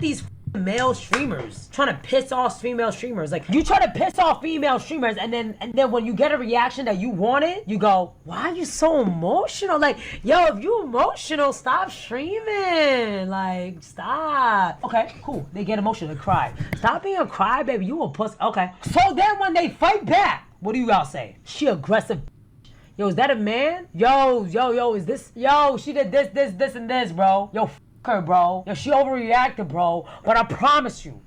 these male streamers trying to piss off female streamers. Like, you try to piss off female streamers, and then when you get a reaction that you wanted, you go, why are you so emotional? Like, yo, if you emotional, stop streaming. Like, stop. Okay, cool. They get emotional, they cry. Stop being a crybaby. You a puss. Okay. So then when they fight back, what do you all say? She aggressive. Yo, is that a man? Yo, is this? Yo, she did this, and this, bro. Yo, her, bro. Yo, she overreacted, bro. But I promise you,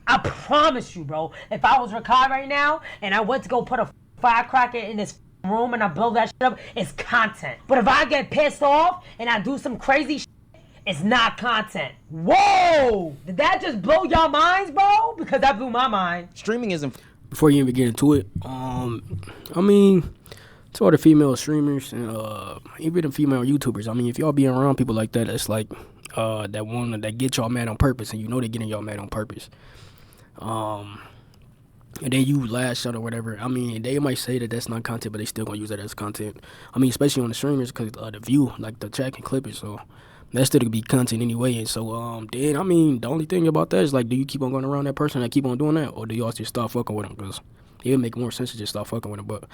bro, if I was Rakai right now and I went to go put a firecracker in this room and I blow that shit up, it's content. But if I get pissed off and I do some crazy shit, it's not content. Whoa! Did that just blow y'all minds, bro? Because that blew my mind. Streaming isn't... Before you even get into it, I mean, to all the female streamers and even the female YouTubers, I mean, if y'all be around people like that, it's like that get y'all mad on purpose, and you know they getting y'all mad on purpose. And then you lash out or whatever. I mean, they might say that that's not content, but they still gonna use that as content. I mean, especially on the streamers, because the view, like the chat can clip it, so that still could be content anyway. And so, then, I mean, the only thing about that is, like, do you keep on going around that person that keep on doing that, or do y'all just start fucking with them? Because it would make more sense to just start fucking with them, but...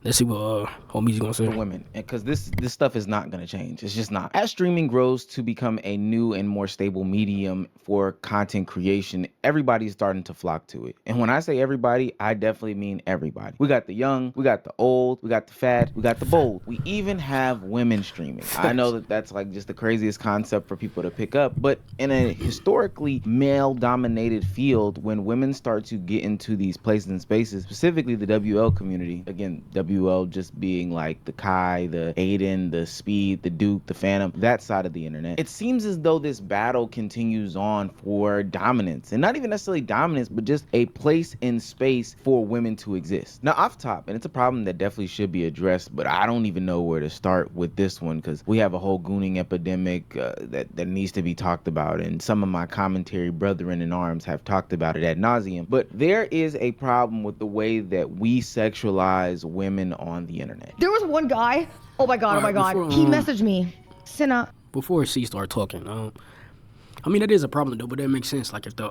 Let's see what homie's gonna say. For women, because this stuff is not gonna change. It's just not. As streaming grows to become a new and more stable medium for content creation, everybody's starting to flock to it. And when I say everybody, I definitely mean everybody. We got the young, we got the old, we got the fat, we got the bold. We even have women streaming. I know that that's like just the craziest concept for people to pick up, but in a historically male-dominated field, when women start to get into these places and spaces, specifically the WL community, again, WL just being like the Kai, the Aiden, the Speed, the Duke, the Phantom, that side of the internet. It seems as though this battle continues on for dominance, and not even necessarily dominance, but just a place in space for women to exist. Now, off top, and it's a problem that definitely should be addressed, but I don't even know where to start with this one, because we have a whole Gooning epidemic that needs to be talked about, and some of my commentary brethren in arms have talked about it ad nauseum. But there is a problem with the way that we sexualize women on the internet. There was one guy, oh my god, before, he messaged me, Cinna. Before she start talking, I mean, that is a problem though, but that makes sense. Like, if the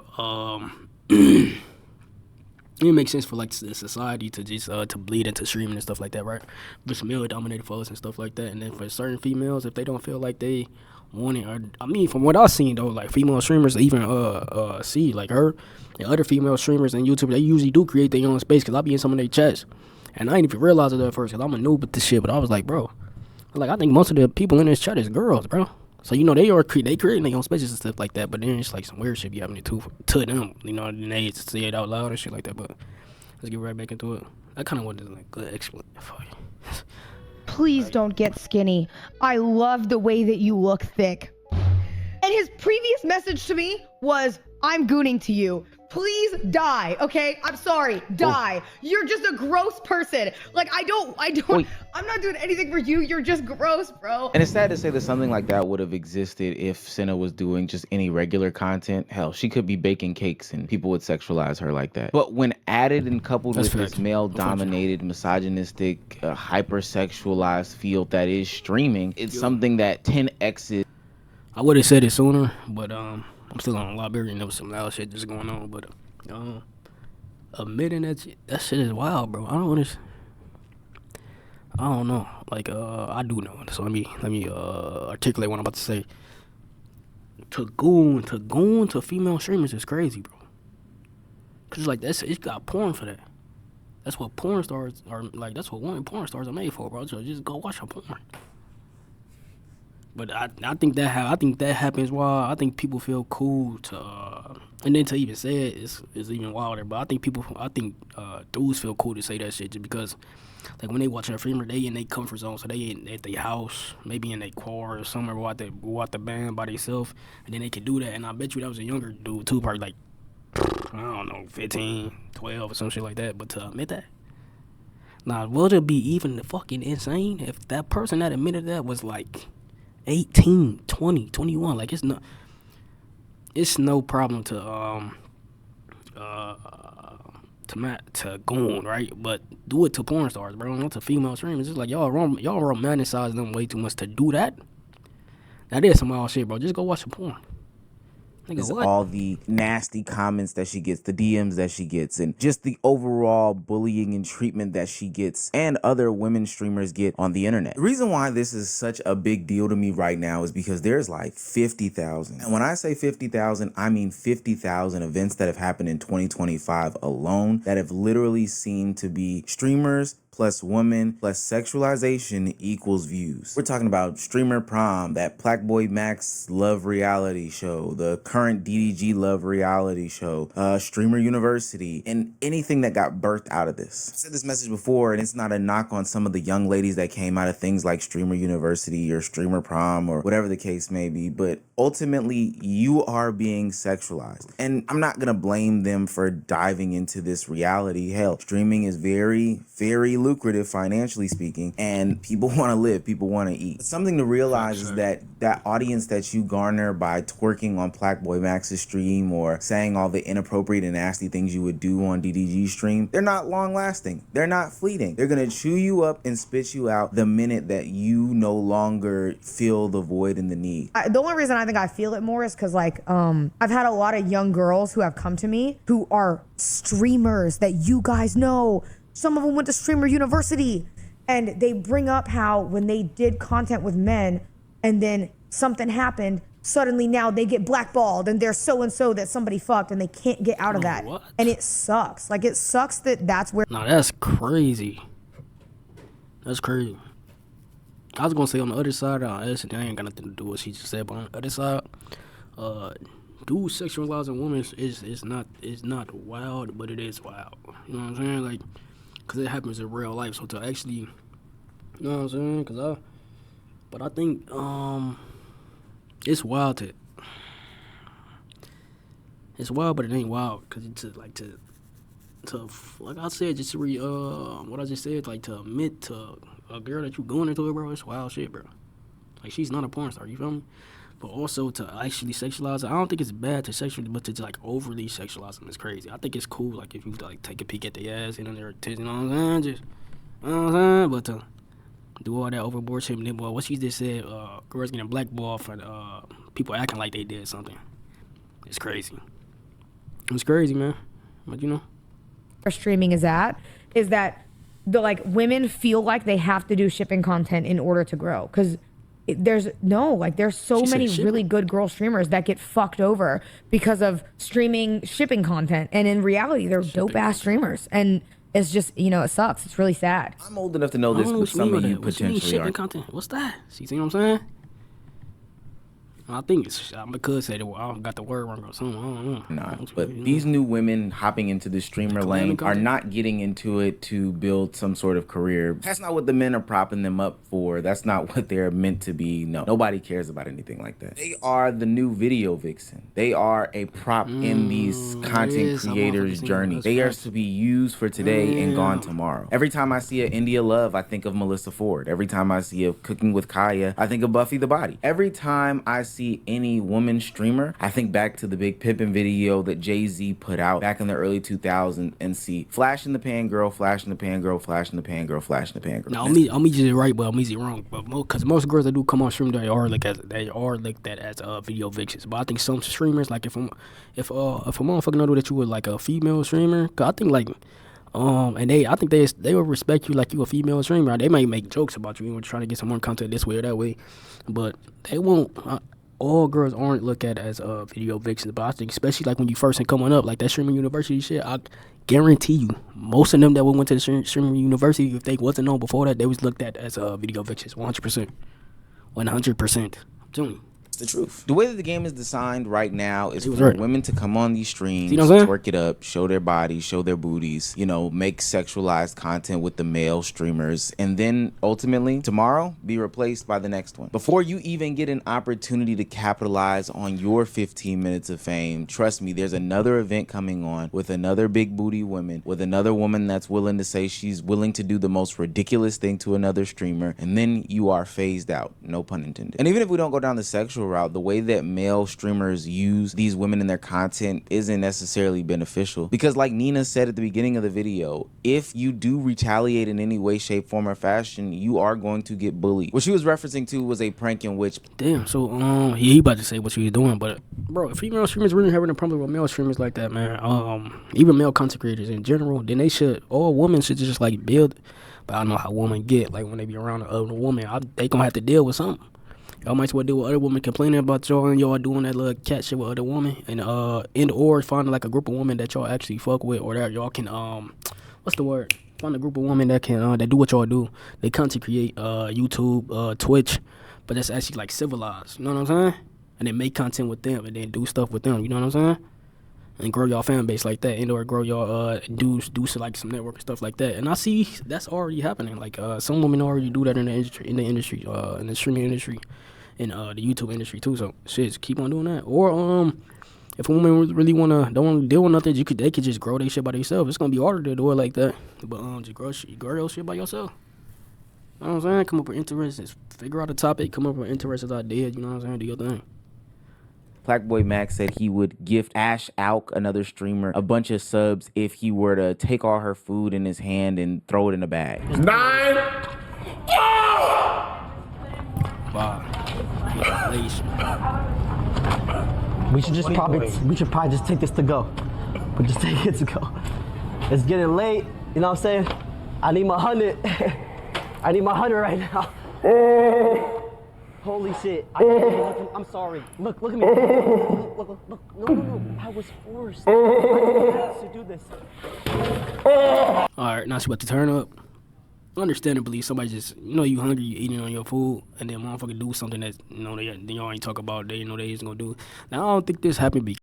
it makes sense for like the society to just to bleed into streaming and stuff like that, right? Just male dominated for us and stuff like that, and then for certain females, if they don't feel like they want it, or I mean, from what I've seen though, like female streamers, even see like her and other female streamers and YouTube, they usually do create their own space, because I be in some of their chats. And I didn't even realize it at first, because I'm a noob with this shit, but I was like, bro, like, I think most of the people in this chat is girls, bro. So, you know, they creating their own spaces and stuff like that, but then it's like some weird shit be happening to them, you know, and they say it out loud and shit like that, but let's get right back into it. I kind of wanted to, like, good explanation. Please don't get skinny. I love the way that you look thick. And his previous message to me was, I'm gooning to you. Please die, okay? I'm sorry, die. You're just a gross person. Like, I don't, I'm not doing anything for you. You're just gross, bro. And it's sad to say that something like that would have existed if Cinna was doing just any regular content. Hell, she could be baking cakes and people would sexualize her like that. But when added and coupled with this male-dominated, misogynistic, hyper-sexualized field that is streaming, it's something that 10x's. I would have said it sooner, but I'm still on a library and there was some loud shit just going on. But admitting that shit is wild, bro. I don't know. Like, I do know. So let me articulate what I'm about to say. To goon to female streamers is crazy, bro. Cause like it's got porn for that. That's what porn stars are like. That's what women porn stars are made for, bro. So just go watch a porn. But I think that happens while I think people feel cool to and then to even say it is even wilder. But I think dudes feel cool to say that shit just because, like, when they watch a streamer, they in their comfort zone, so they at their house, maybe in their car or somewhere, watch the band by themselves, and then they can do that. And I bet you that was a younger dude too, probably like, I don't know, 15, 12 or some shit like that. But to admit that, now would it be even fucking insane if that person that admitted that was like 18, 20, 21? Like, it's no problem to go on, right? But do it to porn stars, bro. Not to female streamers. It's like y'all romanticize them way too much to do that. That is some wild shit, bro. Just go watch the porn. is what? all the nasty comments that she gets, the DMs that she gets, and just the overall bullying and treatment that she gets and other women streamers get on the internet. The reason why this is such a big deal to me right now is because there's like 50,000. And when I say 50,000, I mean 50,000 events that have happened in 2025 alone that have literally seemed to be streamers plus women plus sexualization equals views. We're talking about Streamer Prom, that Blackboy Max Love reality show, the current DDG Love reality show, Streamer University, and anything that got birthed out of this. I've said this message before, and it's not a knock on some of the young ladies that came out of things like Streamer University or Streamer Prom or whatever the case may be, but ultimately you are being sexualized. And I'm not gonna blame them for diving into this reality. Hell, streaming is very, very lucrative financially speaking, and people want to live, people want to eat. Something to realize is that audience that you garner by twerking on Blackboy Max's stream or saying all the inappropriate and nasty things you would do on DDG stream, they're not long lasting. They're not fleeting. They're gonna chew you up and spit you out the minute that you no longer feel the void and the need. The only reason I think I feel it more is because like I've had a lot of young girls who have come to me who are streamers that you guys know. Some of them went to Streamer University, and they bring up how when they did content with men and then something happened, suddenly now they get blackballed and they're so-and-so that somebody fucked and they can't get out of that. What? And it sucks. Like, it sucks that that's where... Nah, that's crazy. That's crazy. I was gonna say on the other side, I ain't got nothing to do with what she just said, but on the other side, dude sexualizing women is not wild, but it is wild. You know what I'm saying? Like, cause it happens in real life. So to actually, you know what I'm saying? But I think it's wild but it ain't wild. Cause it's like I said, just what I just said, like to admit to a girl that you going into it, bro, it's wild shit, bro. Like, she's not a porn star, you feel me? But also to actually sexualize her, I don't think it's bad to sexually, but to like overly sexualize them is crazy. I think it's cool, like if you like take a peek at their ass and their tits, you know what I'm saying? Just, you know what I'm saying? But to do all that overboard shit, and then, boy, what she just said, girls getting blackballed for people acting like they did something. It's crazy. It's crazy, man. But you know. streaming is that the like women feel like they have to do shipping content in order to grow, because there's so many really good girl streamers that get fucked over because of shipping content, and in reality they're dope ass streamers, and it's just, it sucks. It's really sad. I'm old enough to know this, but some of you potentially aren't. Content? What's that? See what I'm saying? I think it's, I could say that I got the word wrong or something. I don't know. Nah, but these new women hopping into the streamer lane are not getting into it to build some sort of career. That's not what the men are propping them up for. That's not what they're meant to be. No, nobody cares about anything like that. They are the new video vixen. They are a prop in these content creators' journey. They are to be used for today and gone tomorrow. Every time I see a India Love, I think of Melissa Ford. Every time I see a Cooking with Kaya, I think of Buffy the Body. Every time I see any woman streamer, I think back to the Big Pimpin' video that Jay-Z put out back in the early 2000s and see flash in the pan girl, flash in the pan girl, flash in the pan girl, flash in the pan girl. Now, I'm easy right, but I'm easy wrong. But because most girls that do come on stream, they are looked at as video vixens. But I think some streamers, like if a motherfucker know that you were like a female streamer, cause I think like and I think they will respect you like you a female streamer. They might make jokes about you, trying to get some more content this way or that way, but they won't. All girls aren't looked at as video vixens, but I think especially like when you first coming up, like that Streamer University shit, I guarantee you, most of them that went to the Streamer University, if they wasn't known before that, they was looked at as video vixens, 100%. 100%. I'm telling you. The truth. The way that the game is designed right now is for women to come on these streams, twerk it up, show their bodies, show their booties, make sexualized content with the male streamers, and then ultimately tomorrow be replaced by the next one. Before you even get an opportunity to capitalize on your 15 minutes of fame, trust me, there's another event coming on with another big booty woman, with another woman that's willing to say she's willing to do the most ridiculous thing to another streamer, and then you are phased out, no pun intended. And even if we don't go down the sexual beneficial route. The way that male streamers use these women in their content isn't necessarily beneficial, because like Nina said at the beginning of the video, if you do retaliate in any way, shape, form, or fashion, you are going to get bullied. What she was referencing to was a prank in which... Damn, so he about to say what she was doing, but bro, if female streamers really having a problem with male streamers like that, man, even male content creators in general, then they should, all women should just like build. But I know how women get, like when they be around another woman, they gonna have to deal with something. Y'all might as well deal with other women complaining about y'all and y'all doing that little cat shit with other women, and or finding like a group of women that y'all actually fuck with, or that y'all can what's the word? Find a group of women that can that do what y'all do. They content create YouTube, Twitch, but that's actually like civilized. You know what I'm saying? And then make content with them, and then do stuff with them. You know what I'm saying? And grow y'all fan base like that, and or grow y'all do like some network and stuff like that. And I see that's already happening. Like some women already do that in the industry, in the streaming industry, and the YouTube industry too. So shit, keep on doing that. Or if a woman really don't want to deal with nothing, they could just grow their shit by themselves. It's gonna be harder to do it like that, but just grow your shit by yourself. You know what I'm saying? Come up with interests, figure out a topic, come up with interesting ideas. You know what I'm saying? Do your thing. Blackboy Max said he would gift Ash Alk, another streamer, a bunch of subs if he were to take all her food in his hand and throw it in a bag. 9. Wow. We should probably just take this to go. But just take it to go. It's getting late, you know what I'm saying? I need my 100. I need my 100 right now. Holy shit. I'm sorry. Look at me. Look. No. I was forced. I had to do this. Alright, now she about to turn up. Understandably, somebody just, you hungry, you eating on your food, and then motherfucker do something that, they y'all ain't talk about, they they ain't gonna do. Now, I don't think this happened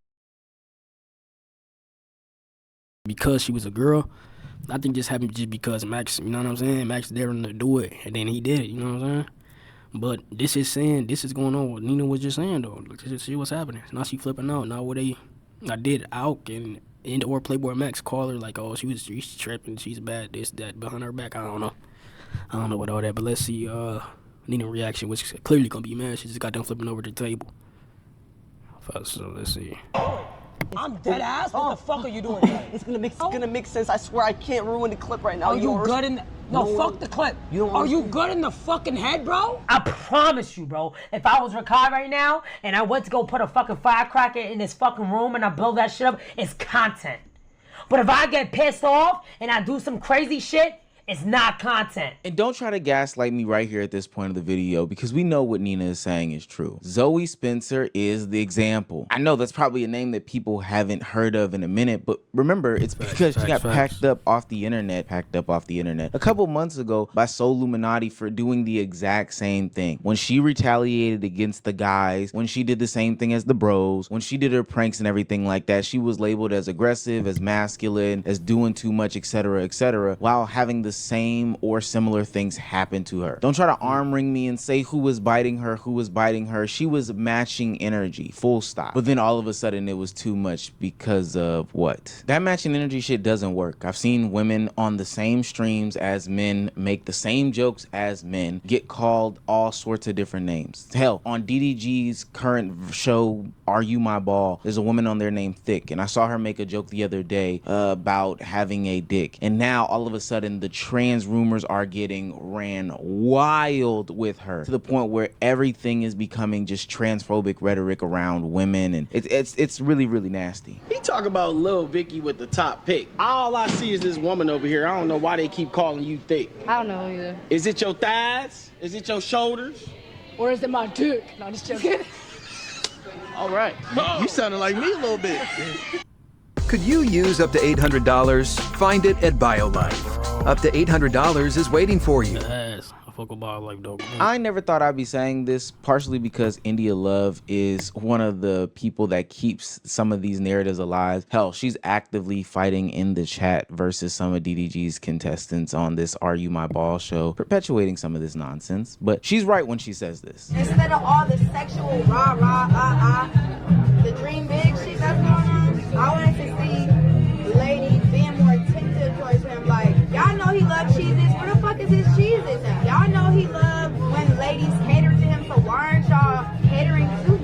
because she was a girl. I think this happened just because Max, you know what I'm saying? Max there to do it, and then he did it, you know what I'm saying? But this is going on what Nina was just saying, though. Look, see what's happening. Now she flipping out. Now I did Alk and or Playboy Max call her like, oh, she's tripping, she's bad, this, that, behind her back. I don't know what all that, but let's see Nina's reaction, which is clearly gonna be mad. She just got done flipping over the table. So let's see. I'm dead ass. What the fuck are you doing here? It's gonna make sense. I swear I can't ruin the clip right now. Are you good in? No, fuck the clip. Are you good in the fucking head, bro? I promise you, bro. If I was Rakai right now and I went to go put a fucking firecracker in this fucking room and I blow that shit up, it's content. But if I get pissed off and I do some crazy shit, it's not content. And don't try to gaslight me right here at this point of the video, because we know what Nina is saying is true. Zoe Spencer is the example. I know that's probably a name that people haven't heard of in a minute, but remember, it's because she got packed up off the internet a couple months ago by Soul Illuminati for doing the exact same thing. When she retaliated against the guys, when she did the same thing as the bros, when she did her pranks and everything like that, she was labeled as aggressive, as masculine, as doing too much, etc., while having the same or similar things happen to her. Don't try to arm ring me and say who was biting her. She was matching energy, full stop. But then all of a sudden it was too much because of what? That matching energy shit doesn't work. I've seen women on the same streams as men make the same jokes as men get called all sorts of different names. Hell, on DDG's current show, Are You My Ball, there's a woman on there named Thick, and I saw her make a joke the other day about having a dick. And now all of a sudden the trans rumors are getting ran wild with her, to the point where everything is becoming just transphobic rhetoric around women, and it's really, really nasty. He talk about Lil Vicky with the top pick. All I see is this woman over here. I don't know why they keep calling you thick. I don't know either. Is it your thighs? Is it your shoulders? Or is it my dick? No, I'm just joking. All right. You sounded like me a little bit. Could you use up to $800? Find it at BioLife. Up to $800 is waiting for you. I never thought I'd be saying this, partially because India Love is one of the people that keeps some of these narratives alive. Hell, she's actively fighting in the chat versus some of DDG's contestants on this Are You My Ball show, perpetuating some of this nonsense. But she's right when she says this. Instead of all the sexual the dream big shit that's going on, I wanted to see ladies being more attentive towards him. Like, y'all know he loves cheeses. Where the fuck is his cheeses at? Y'all know he loves when ladies cater to him, so why aren't y'all catering to him?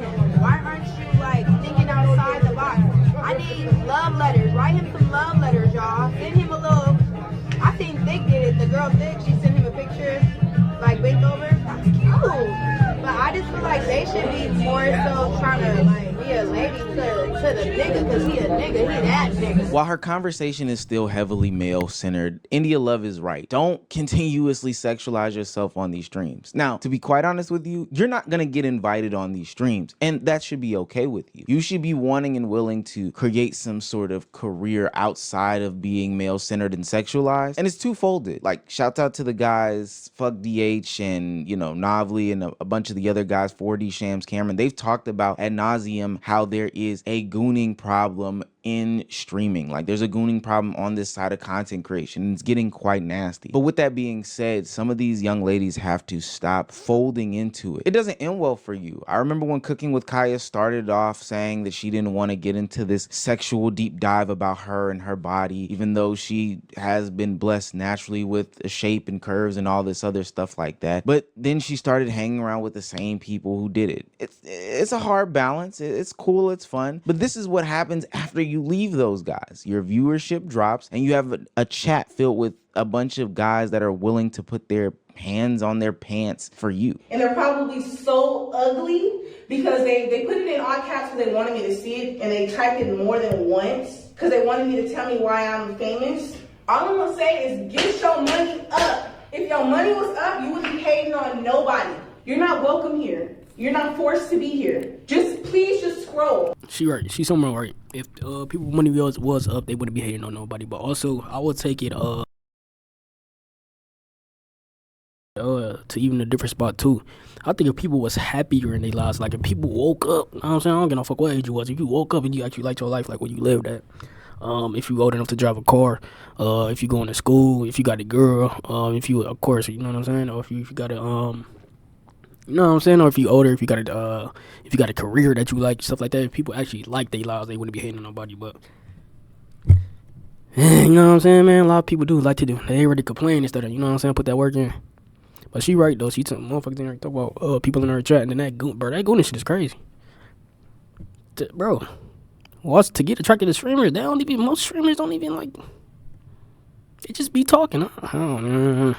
some love letters. Write him some love letters, y'all. Send him a little. I seen Thick did it. The girl Thick, she sent him a picture, like bent over. That's cute. But I just feel like they should be more so trying to like be a lady to the nigga, because he a nigga, he that nigga. While her conversation is still heavily male-centered, India Love is right. Don't continuously sexualize yourself on these streams. Now, to be quite honest with you, you're not gonna get invited on these streams, and that should be okay with you. You should be wanting and willing to create some sort of career outside of being male-centered and sexualized, and it's two-folded. Like, shout out to the guys, Fuck DH and, you know, Novely and a bunch of the other guys, 4D Shams, Cameron. They've talked about ad nauseum how there is a gooning problem in streaming. Like, there's a gooning problem on this side of content creation, and it's getting quite nasty. But with that being said, some of these young ladies have to stop folding into it. It doesn't end well for you. I remember when Cooking with Kaya started off saying that she didn't want to get into this sexual deep dive about her and her body, even though she has been blessed naturally with a shape and curves and all this other stuff like that. But then she started hanging around with the same people who did it. It's a hard balance. It's cool, it's fun, but this is what happens after you leave those guys. Your viewership drops and you have a chat filled with a bunch of guys that are willing to put their hands on their pants for you. And they're probably so ugly because they put it in all caps because they wanted me to see it, and they typed it more than once because they wanted me to tell me why I'm famous. All I'm gonna say is get your money up. If your money was up, you wouldn't be hating on nobody. You're not welcome here. You're not forced to be here. Please just scroll. She right. She's somewhere right. If people money was up, they wouldn't be hating on nobody. But also, I would take it to even a different spot too. I think if people was happier in their lives, like if people woke up, you know what I'm saying? I don't give no fuck what age you was. If you woke up and you actually liked your life, like what you lived at. If you old enough to drive a car, if you going to school, if you got a girl, if you, of course, you know what I'm saying, or if you got a you know what I'm saying? Or if you older, if you got a career that you like, stuff like that. If people actually like their lives, they wouldn't be hating on nobody. But you know what I'm saying, man? A lot of people do like to do. They ain't ready to complain instead of, you know what I'm saying, put that work in. But she right though. She took motherfuckers in there talk about people in her chat, and then that gooning shit is crazy, bro. What's to get attracted to streamers? Most streamers don't even like. They just be talking. I don't know.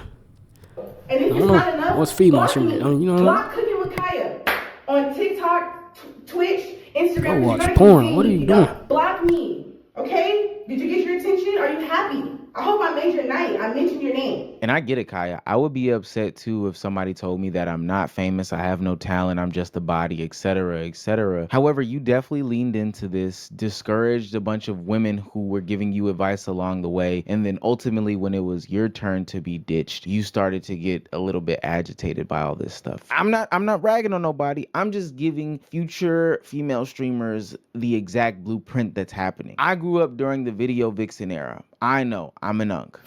And if it's not enough, what's female streaming? You know, block Cooking with Kaya on TikTok, Twitch, Instagram. I watch porn. What are you doing? Block me, okay? Did you get your attention? Are you happy? I hope I made your night. I mentioned your name. And I get it, Kaya. I would be upset too if somebody told me that I'm not famous, I have no talent, I'm just a body, etc., etc. However, you definitely leaned into this, discouraged a bunch of women who were giving you advice along the way, and then ultimately when it was your turn to be ditched, you started to get a little bit agitated by all this stuff. I'm not ragging on nobody. I'm just giving future female streamers the exact blueprint that's happening. I grew up during the video vixen era. I know, I'm an unk.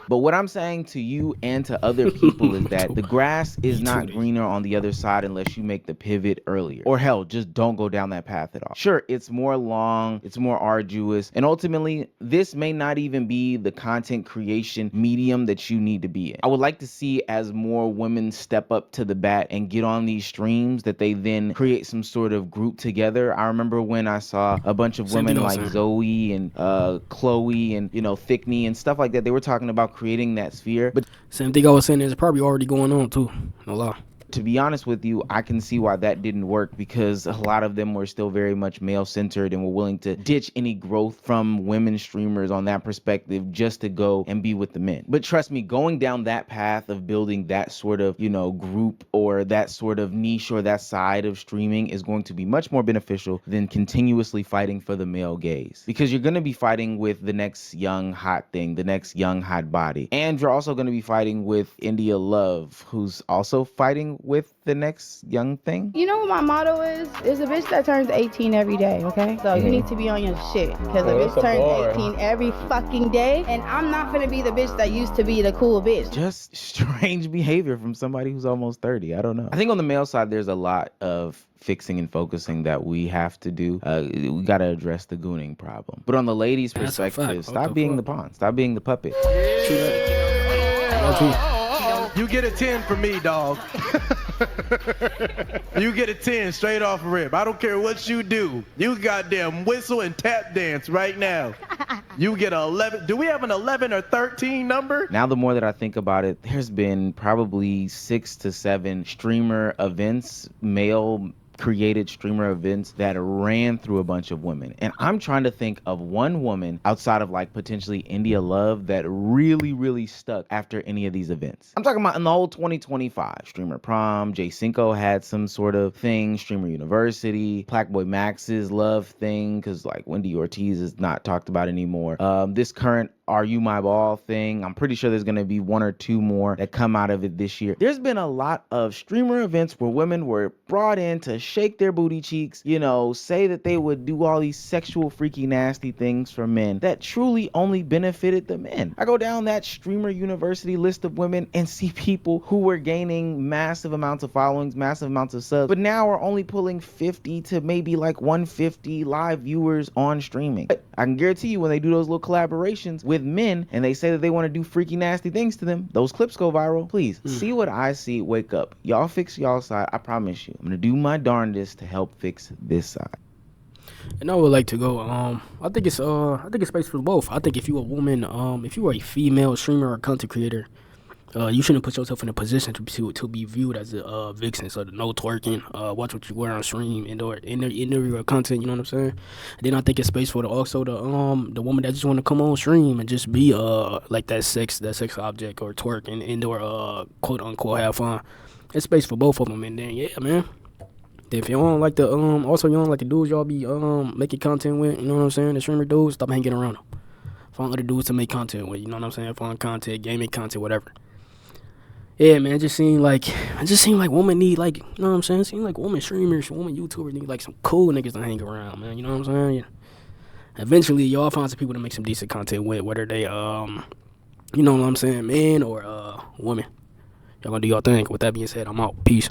But what I'm saying to you and to other people is that the grass is not greener on the other side unless you make the pivot earlier. Or hell, just don't go down that path at all. Sure, it's more long, it's more arduous, and ultimately, this may not even be the content creation medium that you need to be in. I would like to see as more women step up to the bat and get on these streams that they then create some sort of group together. I remember when I saw a bunch of women like Zoe and Chloe and, you know, Thickney and stuff like that. They were talking about creating that sphere. But same thing I was saying is probably already going on too. No lie. To be honest with you, I can see why that didn't work, because a lot of them were still very much male-centered and were willing to ditch any growth from women streamers on that perspective just to go and be with the men. But trust me, going down that path of building that sort of, you know, group or that sort of niche or that side of streaming is going to be much more beneficial than continuously fighting for the male gaze. Because you're going to be fighting with the next young hot thing, the next young hot body. And you're also going to be fighting with India Love, who's also fighting with the next young thing. You know what my motto is? It's a bitch that turns 18 every day, okay? So you need to be on your shit, because a bitch turns 18 every fucking day, and I'm not gonna be the bitch that used to be the cool bitch. Just strange behavior from somebody who's almost 30. I don't know. I think on the male side, there's a lot of fixing and focusing that we have to do. We gotta address the gooning problem. But on the ladies' perspective, stop being the pawn. Stop being the puppet. You get a 10 from me, dog. You get a 10 straight off rip. I don't care what you do. You goddamn whistle and tap dance right now. You get a 11. Do we have an 11 or 13 number? Now, the more that I think about it, there's been probably 6 to 7 streamer events, male created streamer events that ran through a bunch of women. And I'm trying to think of one woman outside of like potentially India Love that really stuck after any of these events. I'm talking about in the whole 2025. Streamer Prom, Jay Cinco had some sort of thing, Streamer University, Blackboy Max's Love thing, because like Wendy Ortiz is not talked about anymore. This current Are You My Ball thing, I'm pretty sure there's gonna be 1 or 2 more that come out of it this year. There's been a lot of streamer events where women were brought in to shake their booty cheeks, you know, say that they would do all these sexual, freaky, nasty things for men that truly only benefited the men. I go down that Streamer University list of women and see people who were gaining massive amounts of followings, massive amounts of subs, but now are only pulling 50 to maybe like 150 live viewers on streaming. But I can guarantee you when they do those little collaborations with men and they say that they want to do freaky, nasty things to them, those clips go viral. Please see what I see. Wake up. Y'all fix y'all side. I promise you. I'm going to do my darndest to help fix this side. And I would like to go. I think it's space for both. I think if you're a woman, if you are a female streamer or content creator, you shouldn't put yourself in a position to be viewed as a vixen. So no twerking, watch what you wear on stream, indoor your content. You know what I'm saying? And then I think it's space for the woman that just want to come on stream and just be like that sex object or twerk and indoor quote unquote have fun. It's space for both of them. And then yeah, man. If you don't like the also you don't like the dudes y'all be making content with, you know what I'm saying? The streamer dudes, stop hanging around them. Find other dudes to make content with, you know what I'm saying? Find content, gaming content, whatever. Yeah, man, it just seemed like women need, like, you know what I'm saying? It seemed like women streamers, women YouTubers need like some cool niggas to hang around, man. You know what I'm saying? Yeah. Eventually, y'all find some people to make some decent content with, whether they you know what I'm saying, men or women. Y'all gonna do y'all thing. With that being said, I'm out. Peace.